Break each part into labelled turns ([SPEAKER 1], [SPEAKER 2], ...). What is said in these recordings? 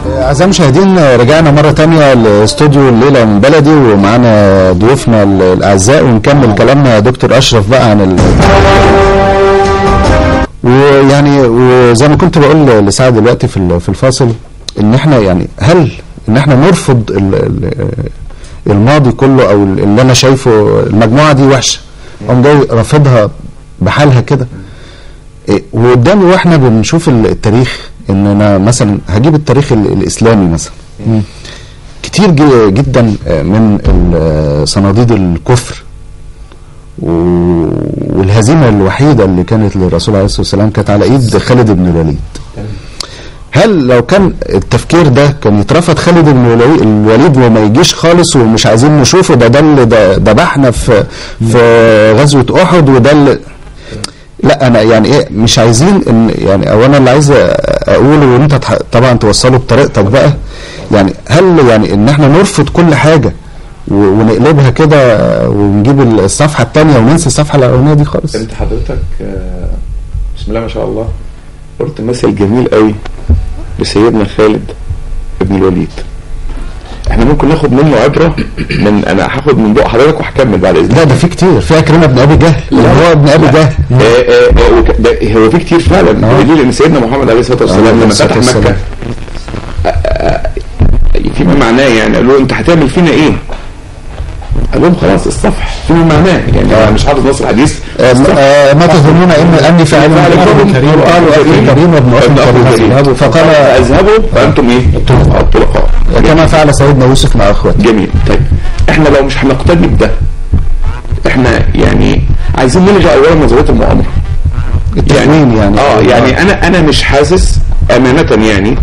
[SPEAKER 1] أعزائي المشاهدين، رجعنا مرة تانية لاستوديو الليلة من بلدي، ومعانا ضيوفنا الأعزاء، ونكمل كلامنا دكتور أشرف بقى عن ويعني وزي ما كنت بقول لسعد دلوقتي في الفاصل، إن إحنا يعني هل إن إحنا نرفض الماضي كله، أو اللي أنا شايفه المجموعة دي وحشة أقوم جاي رافضها بحالها كده، وقدامي واحنا بنشوف التاريخ، ان انا مثلا هجيب التاريخ الاسلامي مثلا، كتير جدا من صناديد الكفر والهزيمه الوحيده اللي كانت للرسول عليه الصلاه والسلام كانت على ايد خالد بن الوليد. هل لو كان التفكير ده كان يترفض خالد بن الوليد وما يجيش خالص ومش عايزين نشوفه، ده اللي ذبحنا في غزوه احد، وده اللي لا انا يعني ايه مش عايزين ان يعني، او انا اللي عايز اقوله وانت طبعا توصله بطريقتك بقى، يعني هل يعني ان احنا نرفض كل حاجه ونقلبها كده ونجيب الصفحه الثانيه وننسى الصفحه الاولانيه دي خالص؟
[SPEAKER 2] انت حضرتك بسم الله ما شاء الله قلت مثل جميل قوي بسيدنا خالد ابن الوليد. احنا ممكن ناخد منه عبره، من انا هاخد من بق حضرتك وهكمل بعد اذنك.
[SPEAKER 1] لا ده في كتير، في عكرمه بن ابي جهل اللي هو ابن ابي جهل،
[SPEAKER 2] هو في كتير فعلا بدليل ان سيدنا محمد عليه الصلاه والسلام لما فتح مكه فيما معناه يعني قال له انت هتعمل فينا ايه؟ قال لهم خلاص الصفح فيما معناه يعني انا مش حافظ نص الحديث.
[SPEAKER 1] ما تظنون اني فاعل بكم كريم، قالوا اخي كريم وابن اخي كريم، فقال
[SPEAKER 2] اذهبوا فانتم ايه؟ الطلقاء،
[SPEAKER 1] كما فعل سيدنا يوسف مع اخوته.
[SPEAKER 2] جميل. طيب احنا لو مش هنقتدي بده، احنا يعني عايزين نلغي اولا نظريه المؤامره
[SPEAKER 1] التكوين يعني
[SPEAKER 2] يعني انا مش حاسس امانه يعني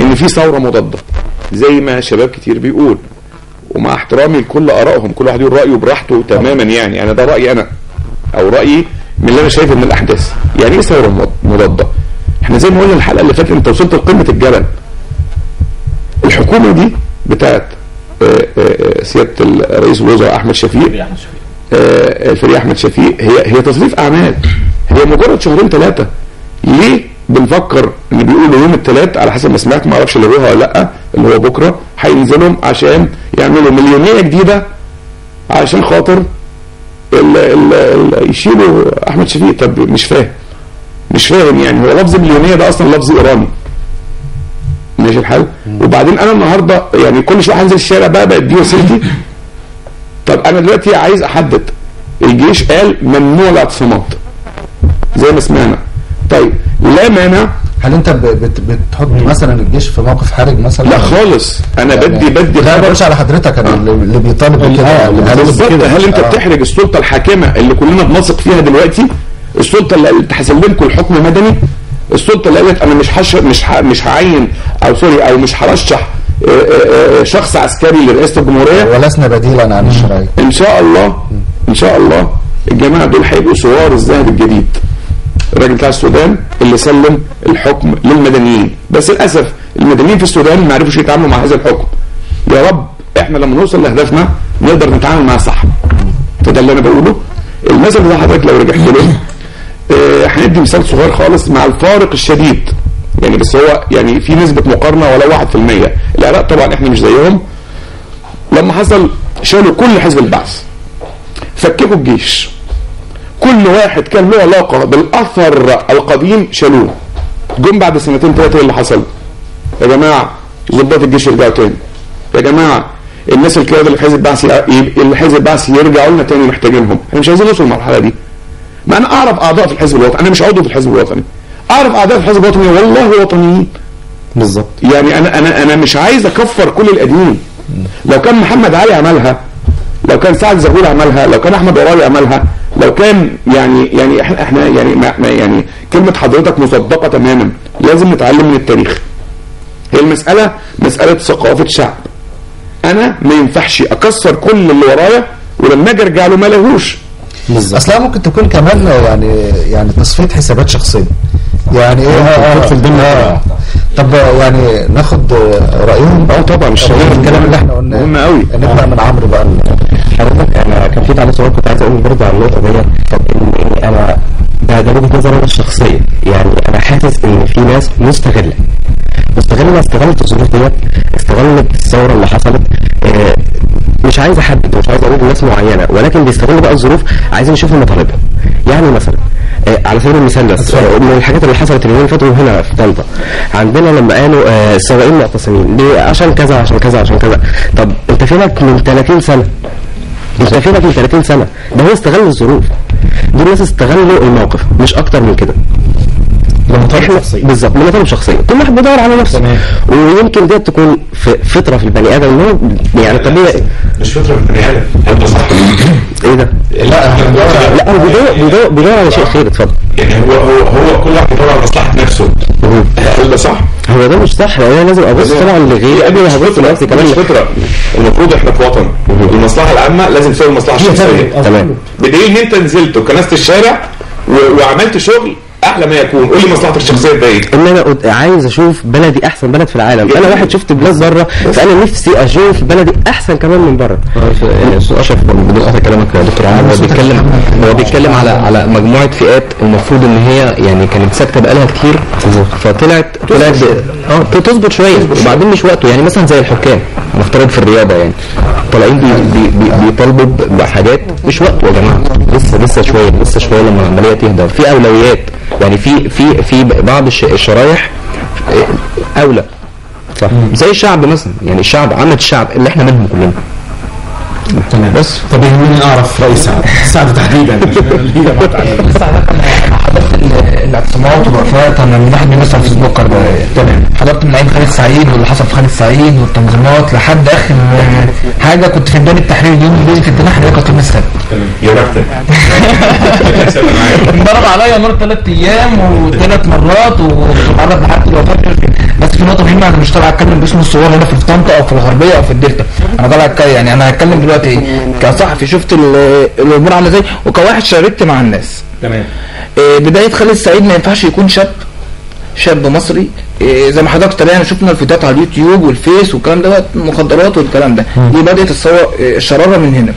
[SPEAKER 2] ان في ثوره مضاده زي ما شباب كتير بيقول، ومع احترامي لكل ارائهم، كل واحد يقول رايه براحته تماما، يعني انا ده رايي انا او رايي من اللي انا شايفه من الاحداث. يعني ايه ثوره مضاده؟ احنا زي ما قلنا الحلقه اللي فاتت انت وصلت لقمه الجبل. الحكومه دي بتاعت سياده رئيس الوزراء احمد شفيق، الفريق احمد شفيق، هي تصريف اعمال، هي مجرد شهرين ثلاثه. ليه بنفكر ان بيقولوا يوم الثلاث على حسب ما سمعت، ما اعرفش لغوها ولا لا، اللي هو بكره هينزلهم عشان يعملوا مليونيه جديده عشان خاطر يشيلوا احمد شفيق. طب مش فاهم يعني هو لفظ مليونيه ده اصلا لفظ ايراني، ماشي الحال. وبعدين انا النهارده يعني كل شويه هنزل الشارع بقى دي وسيلتي. طب انا دلوقتي عايز احدد، الجيش قال ممنوع الاعتصامات زي ما سمعنا. طيب لا مانع.
[SPEAKER 1] هل انت بتحط مثلا الجيش في موقف حرج مثلا؟
[SPEAKER 2] لا خالص، انا بدي
[SPEAKER 1] لا بقولش على حضرتك، انا اللي بيطالب
[SPEAKER 2] كده. هل انت بتحرج السلطه الحاكمه اللي كلنا بنثق فيها دلوقتي، السلطه اللي تحسلمكم الحكم المدني، السلطه اللي قالت انا مش هعين او سوري او مش هرشح شخص عسكري لرئاسه الجمهوريه
[SPEAKER 1] ولسنا بديلا عن الشرعيه.
[SPEAKER 2] ان شاء الله الجماعه دول هيبقوا ثوار الذهب الجديد. الراجل بتاع السودان اللي سلم الحكم للمدنيين، بس للاسف المدنيين في السودان ما عرفوش يتعاملوا مع هذا الحكم. يا رب احنا لما نوصل لهدفنا نقدر نتعامل معاه صح. فده اللي انا بقوله. المثل ده حضرتك لو رجعت له هندي مثال صغير خالص مع الفارق الشديد يعني، بس هو يعني في نسبه مقارنه ولو 1%. العراق طبعا احنا مش زيهم. لما حصل شالوا كل حزب البعث، فككوا الجيش، كل واحد كان له علاقه بالاثر القديم شالوه. جم بعد سنتين ثلاثه اللي حصل، يا جماعه ضباط الجيش يرجعوا تاني، يا جماعه الناس الكراد اللي في حزب البعث يرجعوا لنا تاني محتاجينهم. احنا مش عايزين نوصل للمرحله دي. ما انا اعرف اعضاء في الحزب الوطني، انا مش عضو في الحزب الوطني، اعرف اعضاء في الحزب الوطني والله وطنيين
[SPEAKER 1] بالظبط.
[SPEAKER 2] يعني انا مش عايز اكفر كل القديمين. لو كان محمد علي عملها، لو كان سعد زغلول عملها، لو كان احمد عرابي عملها، لو كان يعني احنا يعني كلمه حضرتك مصدقه تماما. لازم نتعلم من التاريخ. هي المساله مساله ثقافه شعب. انا ما ينفعش اكسر كل اللي ورايا ولما اجي ارجع له ما لهوش.
[SPEAKER 1] اصلا ممكن تكون كمان يعني تصفيه حسابات شخصيه يعني ايه تدخل ضمن طب يعني ناخد رايهم.
[SPEAKER 2] طبعا
[SPEAKER 1] الكلام اللي احنا قلناه
[SPEAKER 2] مهم قوي.
[SPEAKER 1] نبدا من عمرو بقى.
[SPEAKER 3] حضرتك انا كان في تعليق صغير كنت عايز اقول برضه على النقطه ديت. طب انا ده وجهة نظري الشخصية. يعني أنا حاسس إن في ناس مستغلة استغلت الظروف ديت، استغلت الثورة اللي حصلت. مش عايز أحدد ومش عايز أقول ناس معينة، ولكن بيستغلوا بقى الظروف، عايزين يشوفوا مطالبهم. يعني مثلا على سبيل المثال بس من الحاجات اللي حصلت اليومين اللي فاتوا هنا في طنطا عندنا لما قالوا السواقين معتصمين ليه؟ عشان كذا عشان كذا عشان كذا. طب انت فينك من 30 سنة؟ انت فينك من 30 سنة؟ ده هو استغل الظروف. دول الناس استغلوا الموقف مش اكتر من كده. بالظبط، مطالب شخصيه، كل واحد بيدور على نفسه. ويمكن دي تكون فطره في البني ادم، ان هو يعني طبيعي.
[SPEAKER 2] مش فطره في البني ادم، انت صح.
[SPEAKER 3] ايه ده؟ لا هو بيدور على شيء خير. اتفضل.
[SPEAKER 2] يعني هو كل واحد بيدور على مصلحه نفسه. هل ده صح؟
[SPEAKER 3] هو ده مش صح، لان انا لازم ابص طبعا لغيري قبل ما هبص لنفسي كمان.
[SPEAKER 2] مش فطره، المفروض احنا في وطن المصلحه العامه لازم تساوي المصلحه الشخصيه.
[SPEAKER 3] تمام.
[SPEAKER 2] بدليل ان انت نزلت وكنست الشارع وعملت شغل احلى ما يكون. قول لي مصلحتك الشخصيه ده ايه؟
[SPEAKER 3] ان انا عايز اشوف بلدي احسن بلد في العالم. انا واحد شفت بلاد بره، فانا نفسي اشوف بلدي احسن كمان من بره.
[SPEAKER 4] استاذ اشرف بدون قطع كلامك يا دكتور عمر، هو بيتكلم على مجموعه فئات المفروض ان هي يعني كانت ساكته بقالها كتير، فطلعت تظبط شويه، وبعدين مش وقته. يعني مثلا زي الحكام نفترض في الرياضه، يعني طالعين بيطالبوا بحاجات مش وقته يا جماعه. لسه شويه لما العمليه تهدى. في اولويات، يعني في بعض الشرايح اولى، صح؟ زي الشعب مثلا، يعني الشعب، عامه الشعب اللي احنا منهم كلنا.
[SPEAKER 1] تمام. بس طب يهمني اعرف راي سعد تحديدا.
[SPEAKER 5] حضرت الاعتصامات والوقفات، انا من واحد من الناس على الفيسبوك. تمام. حضرت من ايام خالد سعيد واللي حصل في خالد سعيد والتنظيمات لحد اخر حاجه. كنت في ميدان التحرير اليوم ليله الجناح اللي كانت يوم السبت.
[SPEAKER 2] يا بختك.
[SPEAKER 5] انضرب عليا نار 3 ايام و3 مرات واتعرض لحد الوفاه. بس في نقطه مهمه، انا مش طالع اتكلم باسم الثوار هنا في طنطا او في الغربيه او في الدلتا. انا طالع يعني انا هتكلم دلوقتي كصحفي شفت الامور عامله ازاي، وكواحد شاركت مع الناس.
[SPEAKER 2] تمام.
[SPEAKER 5] بدايه خالد سعيد ما ينفعش يكون شاب مصري. زي ما حضرتك تابعنا شفنا الفيديوهات على اليوتيوب والفيس والكلام ده، مخدرات والكلام ده. دي بدات الشراره من هنا.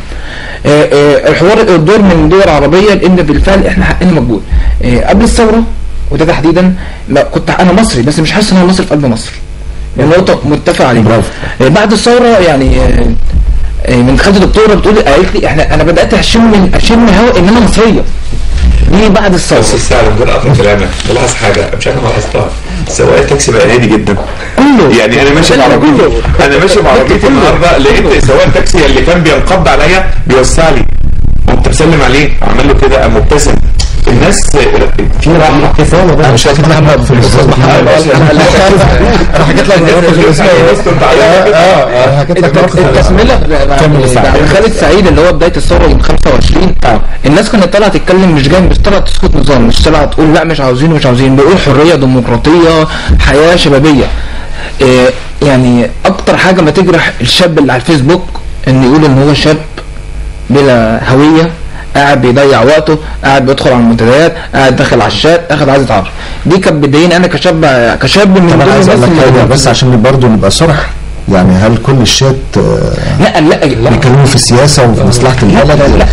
[SPEAKER 5] الحوار الدور من دول عربيه، لان بالفعل احنا حقنا مقبول. قبل الثوره وده تحديدا كنت انا مصري، بس مش حاسس ان انا مصري في قلب مصر. يعني نقطه متفق عليها. بعد الثوره يعني من خالد الدكتوره قالت لي انا بدات اشم هوا ان انا مصريه. دي بعد الثوره.
[SPEAKER 2] بس الساعه من غير قطع كلامك تلاحظ حاجه مش انا لاحظتها، سواق التاكسي بقى نادي جدا. يعني انا ماشي بعربيتي النهارده لقيت سواق التاكسي اللي كان بينقض عليا بيوسع لي، قمت بسلم عليه عمل له كده، قام مبتسم. الناس في راحه ابتسامه.
[SPEAKER 1] انا مش هكتب لك في الاستاذ محمد. انا حكيت لك
[SPEAKER 5] التكمله خالد سعيد اللي هو بدايه الثوره يوم 25. الناس كانت طالعه تتكلم، مش طالعه تسقط نظام، مش طالعه تقول لا مش عاوزين، بيقول حريه ديمقراطيه حياه شبابيه. يعني اكتر حاجه ما تجرح الشاب اللي على الفيسبوك ان يقول ان هو شاب بلا هويه، قاعد بيضيع وقته، قاعد بيدخل على المنتديات، قاعد داخل على الشات، اخد عايز يتعرف. دي كانت بتضايقني انا كشاب من
[SPEAKER 1] دول الناس اللي بس عشان برضه نبقى صرح. يعني هل كل الشات
[SPEAKER 5] لا
[SPEAKER 1] بيتكلموا في السياسه وفي مصلحه البلد؟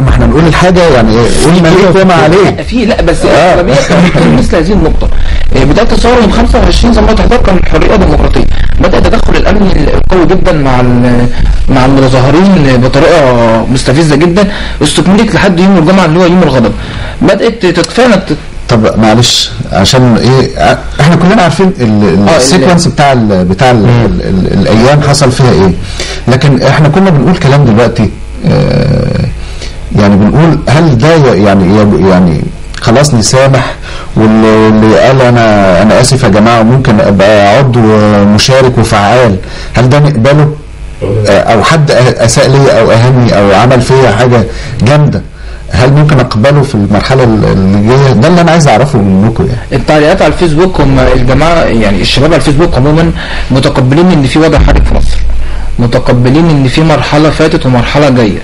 [SPEAKER 1] ما احنا نقول الحاجه يعني قلنا ليه وما عليه.
[SPEAKER 5] في لا بس الاغلبيه كانت مثل هذه النقطه. بدايه الثوره يوم 25 زي ما حضرتك كان حريه ديمقراطيه. بدا تدخل الامن القوي جدا مع المتظاهرين بطريقه مستفزه جدا، استكملت لحد يوم الجمعه اللي هو يوم الغضب. بدات تتفانى.
[SPEAKER 1] طب معلش عشان ايه، احنا كلنا عارفين السيكونس بتاع الايام حصل فيها ايه، لكن احنا كنا بنقول كلام دلوقتي. يعني بنقول هل ده يعني خلاص نسامح، واللي قال انا اسف يا جماعه وممكن ابقى عضو مشارك وفعال، هل ده نقبله؟ او حد اساء لي او اهاني او عمل فيا حاجه جامده، هل ممكن اقبله في المرحله اللي جايه؟ ده اللي انا عايز اعرفه منكم. يعني
[SPEAKER 5] التعليقات على الفيسبوك، هم الجماعه يعني الشباب على الفيسبوك عموما متقبلين ان في وضع حرج في مصر، متقبلين ان في مرحله فاتت ومرحله جايه،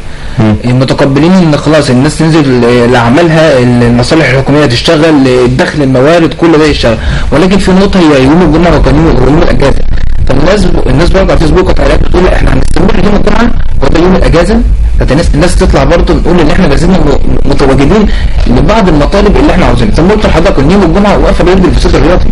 [SPEAKER 5] متقبلين ان خلاص الناس تنزل لاعمالها، المصالح الحكوميه تشتغل، الدخل، الموارد، كل ده يشتغل. ولكن في نقطه هي يوم الجمعه وكان يوم الاجازه، فالناس برضه على الفيسبوك تعليقات بتقول احنا هنستمر يوم الجمعه هو ده يوم الاجازه، الناس تطلع برضه نقول ان احنا لازم متواجدين لبعض المطالب اللي احنا عاوزينها. زي ما قلت لحضرتك ان يوم الجمعه واقفه بيد الفساد الرياضي.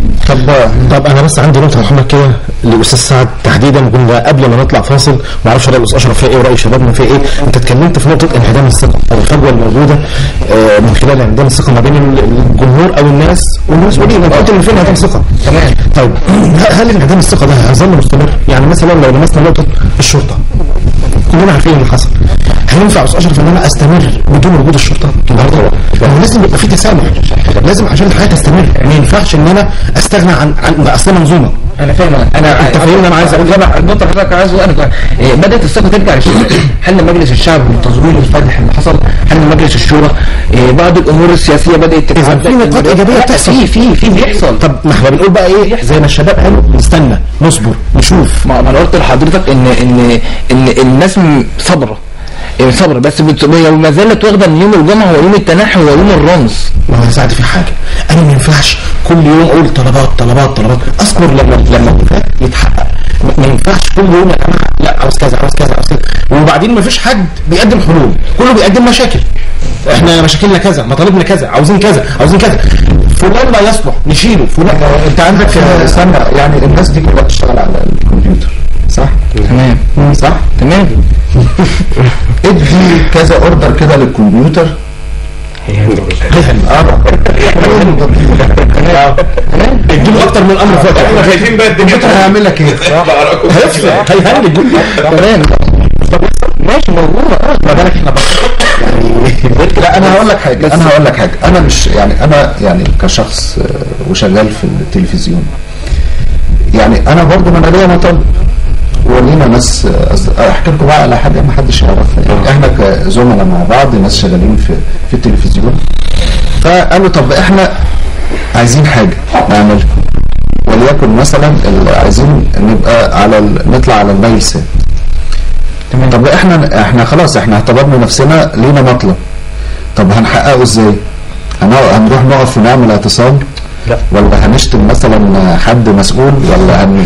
[SPEAKER 6] طب انا بس عندي نقطه محمد كده للاستاذ سعد تحديدا، قلنا قبل ما نطلع فاصل ما اعرفش راي الاستاذ اشرف فيها ايه وراي شبابنا فيها ايه. انت اتكلمت في نقطه انعدام الثقه او الفجوه الموجوده من خلال انعدام الثقه ما بين الجمهور او الناس والمسؤولين. انت قلت ان في انعدام ثقه. تمام. طيب هل انعدام الثقه ده هيظل مستمر؟ يعني مثلا لو لمسنا نقطه الشرطه، كلنا عارفين اللي حصل. هل ينفع استاذ اشرف ان انا استمر بدون وجود الشرطه النهارده؟ لازم يبقى في تسامح، لازم عشان الحياه تستمر. ما ينفعش ان انا استغنى عن اصل منظومه.
[SPEAKER 5] انا فاهم. انت فاهمني. انا عايز اقول النقطه اللي حضرتك عايزه انا بدات الثقه ترجع للشعب. حل مجلس الشعب والتزوير الفادح اللي حصل، حل مجلس الشورى، بعض الامور السياسيه بدات تتعدل.
[SPEAKER 6] في نقاط ايجابيه بتحصل.
[SPEAKER 5] في بيحصل.
[SPEAKER 6] طب ما احنا بنقول بقى ايه زي ما الشباب قالوا، نستنى نصبر نشوف.
[SPEAKER 5] ما انا قلت لحضرتك ان الناس صبره بس ما زالت واخده ان يوم الجمعه هو يوم التنحي ويوم الرمز.
[SPEAKER 6] ما هو ساعد في حاجه، انا ما ينفعش كل يوم اقول طلبات اصبر لما يتحقق. ما ينفعش كل يوم يا جماعه لا عاوز كذا وبعدين ما فيش حد بيقدم حلول، كله بيقدم مشاكل. احنا مشاكلنا كذا، مطالبنا كذا، عاوزين كذا فلان لا يصلح نشيله. فلان انت عندك
[SPEAKER 1] استنى، يعني الناس دي كلها بتشتغل على الكمبيوتر صح؟
[SPEAKER 5] تمام
[SPEAKER 1] صح؟
[SPEAKER 5] تمام.
[SPEAKER 1] ادي كذا اوردر كده للكمبيوتر
[SPEAKER 6] اديله اكتر من امر فاتح.
[SPEAKER 2] احنا خايفين بقى
[SPEAKER 1] الكمبيوتر هيعمل لك ايه؟
[SPEAKER 6] هيهنج
[SPEAKER 5] تمام ماشي موجوده.
[SPEAKER 1] ما بالك احنا لا انا هقول لك حاجه انا مش انا كشخص وشغال في التلفزيون، يعني انا برضو انا ليا مطالب ولينا ناس احكي لكم بقى على حاجه ما حدش يعرفها. يعني احنا كزملاء مع بعض ناس شغالين في التلفزيون، فقالوا طب احنا عايزين حاجه نعملها، وليكن مثلا عايزين نبقى نطلع على النايل سات. طب احنا خلاص احنا اعتبرنا نفسنا لينا مطلب، طب هنحققه ازاي؟ هنروح نقف ونعمل اعتصام؟ لا. ولا هنشتم مثلا حد مسؤول؟ ولا ما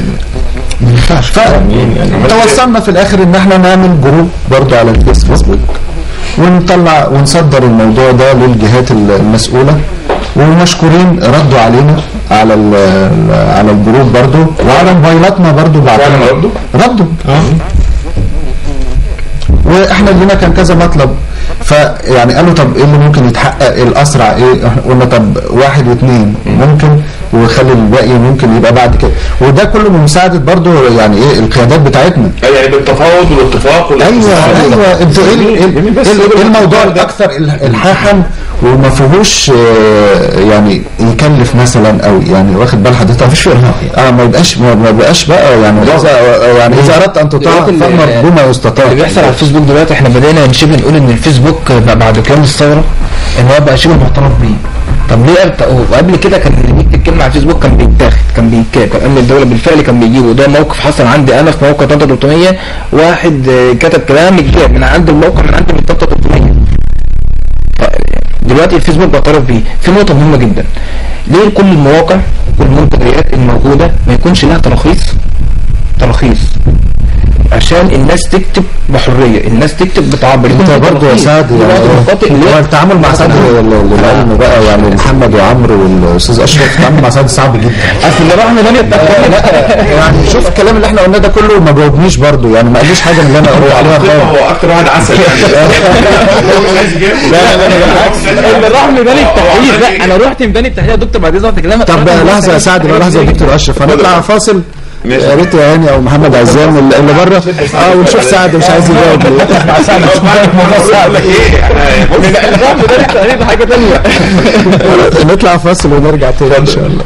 [SPEAKER 1] ينفعش. توصلنا في الاخر ان احنا نعمل جروب برضو على الفيسبوك ونطلع ونصدر الموضوع ده للجهات المسؤولة، ومشكورين ردوا علينا على الجروب برضو وعلى موبايلاتنا برضو ردوا واحنا لينا كان كذا مطلب. فيعني قالوا طب ايه اللي ممكن يتحقق الاسرع؟ ايه قلنا طب 1 و2 ممكن، وخلي الباقي ممكن يبقى بعد كده. وده كله بمساعده برضو يعني ايه القيادات بتاعتنا،
[SPEAKER 2] يعني بالتفاوض والاتفاق
[SPEAKER 1] ايوه انتوا ايه الموضوع الاكثر الحاحا وما فيهوش يعني يكلف مثلا او يعني واخد بال حضرتك مفيش فيه ارهاق. ما يبقاش بقى يعني اذا اردت ان تطاع فامر بما يستطاع.
[SPEAKER 5] اللي بيحصل على الفيسبوك دلوقتي احنا بدينا شبه نقول ان الفيسبوك بعد قيام الثوره ان هو بقى شبه معترف بيه. طب ليه وقبل كده كان اللي بيكتب كلمه على الفيسبوك كان بيتاخد، كان بيتكاب، امن الدوله بالفعل كان بيجيبه. ده موقف حصل عندي انا في موقع 300 واحد كتب كلام اتجاب من عند الموقع من عند 300. دلوقتي الفيسبوك بعترف بيه. في نقطه مهمه جدا، ليه كل المواقع والمنتديات الموجوده ما يكونش لها تراخيص عشان الناس تكتب بحريه، الناس تكتب بتعبر.
[SPEAKER 1] انت برضه يا سعد يعني التعامل مع سعد للعلم بقى يعني محمد وعمرو والاستاذ اشرف التعامل مع سعد صعب جدا.
[SPEAKER 5] اصل اللي راح من
[SPEAKER 1] يعني شوف الكلام اللي احنا قلناه ده كله ما جاوبنيش برضه، يعني ما قاليش حاجه من اللي انا قلت عليها خالص.
[SPEAKER 2] هو اكتر واحد عسل يعني.
[SPEAKER 5] لا اللي راح ميدان التحرير، لا انا رحت ميدان التحرير يا دكتور بعد اذنك كلامك.
[SPEAKER 1] طب لحظه يا سعد، لحظه يا دكتور اشرف، هنطلع فاصل يا ريت يا هاني او محمد عزام اللي بره ونشوف سعد مش عايز يجاوب مع سعد.
[SPEAKER 5] حاجه ثانيه.
[SPEAKER 1] نطلع فاصل ونرجع تاني ان شاء الله.